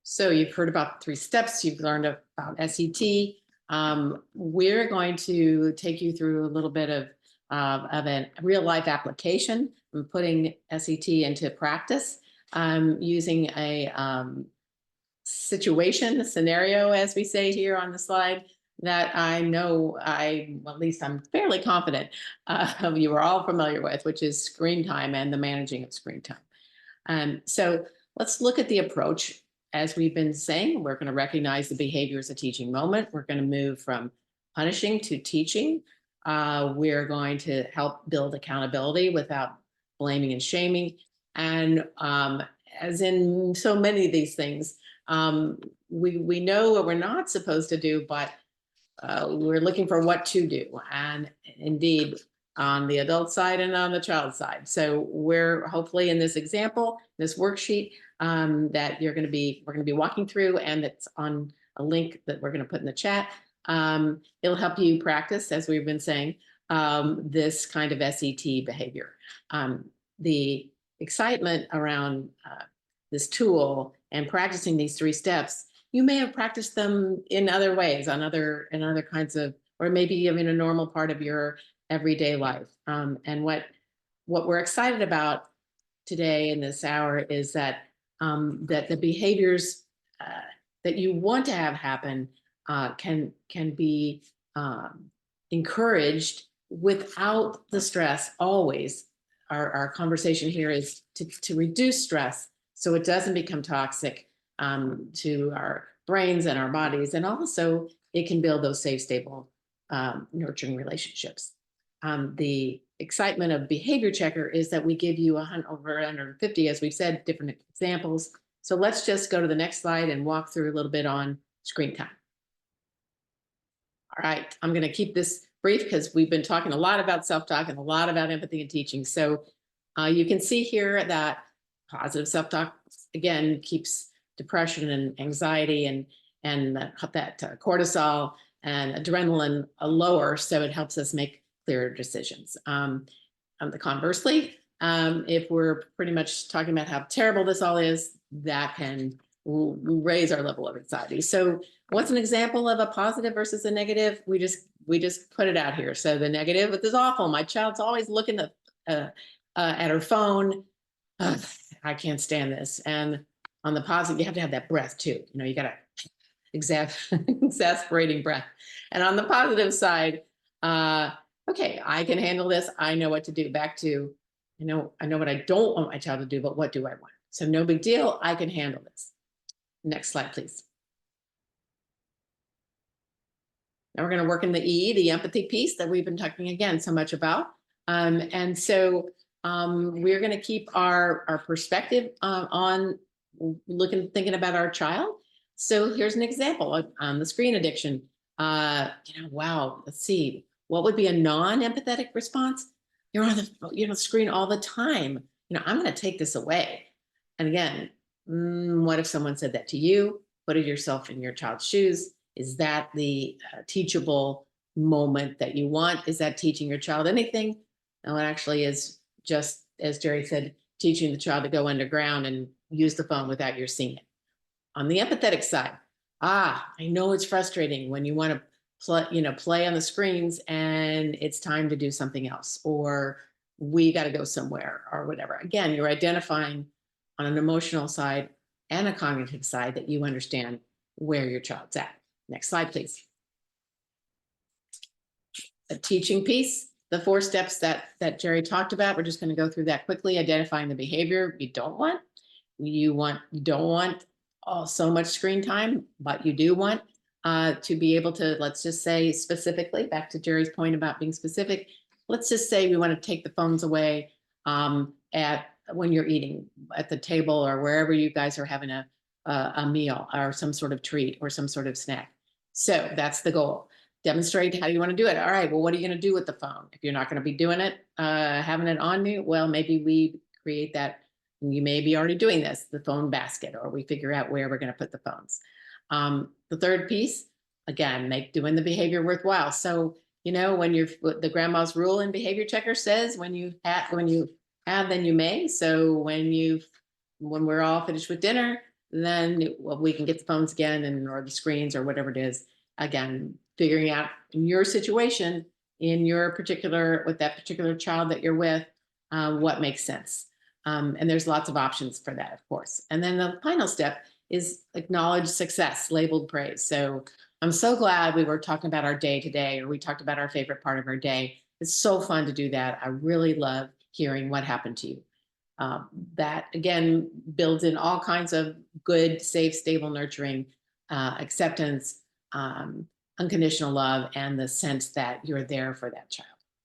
So you've heard about 3 steps, you've learned about SET. We're going to take you through a little bit of a real life application and putting SET into practice using a situation, a scenario, as we say here on the slide, that I know well, at least I'm fairly confident you are all familiar with, which is screen time and the managing of screen time. So let's look at the approach. As we've been saying, we're going to recognize the behavior as a teaching moment. We're going to move from punishing to teaching. We're going to help build accountability without blaming and shaming. And as in so many of these things, we know what we're not supposed to do, but we're looking for what to do. And indeed, on the adult side and on the child side. So we're hopefully in this example, this worksheet that we're going to be walking through, and that's on a link that we're going to put in the chat. It'll help you practice, as we've been saying, this kind of SET behavior. The excitement around this tool and practicing these 3 steps, you may have practiced them in other ways, in other kinds of, or maybe even a normal part of your everyday life. And what we're excited about today in this hour is that that the behaviors that you want to have happen can be encouraged without the stress. Always, our conversation here is to reduce stress so it doesn't become toxic to our brains and our bodies, and also it can build those safe, stable, nurturing relationships. The excitement of behavior checker is that we give you over 150, as we've said, different examples. So let's just go to the next slide and walk through a little bit on screen time. All right, I'm going to keep this brief because we've been talking a lot about self-talk and a lot about empathy and teaching. So you can see here that positive self-talk, again, keeps depression and anxiety and that cortisol and adrenaline lower, so it helps us make clearer decisions. Conversely, if we're pretty much talking about how terrible this all is, that can raise our level of anxiety. So what's an example of a positive versus a negative? We just put it out here. So the negative, this is awful. My child's always looking at her phone. I can't stand this. And on the positive, you have to have that breath too. You got to exasperating breath. And on the positive side, okay, I can handle this. I know what to do. Back to, I know what I don't want my child to do, but what do I want? So no big deal. I can handle this. Next slide, please. Now we're going to work in the empathy piece that we've been talking again so much about. And so we're going to keep our perspective on thinking about our child. So here's an example on the screen addiction. Wow, let's see. What would be a non-empathetic response? You're on the screen all the time. I'm going to take this away. And again, what if someone said that to you? Put yourself in your child's shoes. Is that the teachable moment that you want? Is that teaching your child anything? No, it actually is just, as Jerry said, teaching the child to go underground and use the phone without your seeing it. On the empathetic side, I know it's frustrating when you want to play on the screens and it's time to do something else, or we got to go somewhere or whatever. Again, you're identifying on an emotional side and a cognitive side that you understand where your child's at. Next slide, please. A teaching piece, the 4 steps that Jerry talked about. We're just going to go through that quickly. Identifying the behavior you don't want. You don't want so much screen time, but you do want to be able to, let's just say specifically, back to Jerry's point about being specific, let's just say we want to take the phones away when you're eating at the table or wherever you guys are having a meal or some sort of treat or some sort of snack. So that's the goal. Demonstrate how you want to do it. All right, well, what are you going to do with the phone? If you're not going to be doing it, having it on you, well, maybe we create that. You may be already doing this, the phone basket, or we figure out where we're going to put the phones. The third piece, again, doing the behavior worthwhile. So, when the grandma's rule in behavior checker says, when you have, then you may. So when we're all finished with dinner, then well, we can get the phones again and or the screens or whatever it is. Again, figuring out in your situation, in your particular with that particular child that you're with, what makes sense. And there's lots of options for that, of course. And then the final step is acknowledge success, labeled praise. So I'm so glad we were talking about our day today, or we talked about our favorite part of our day. It's so fun to do that. I really love hearing what happened to you. That again builds in all kinds of good, safe, stable, nurturing, acceptance, unconditional love, and the sense that you're there for that child.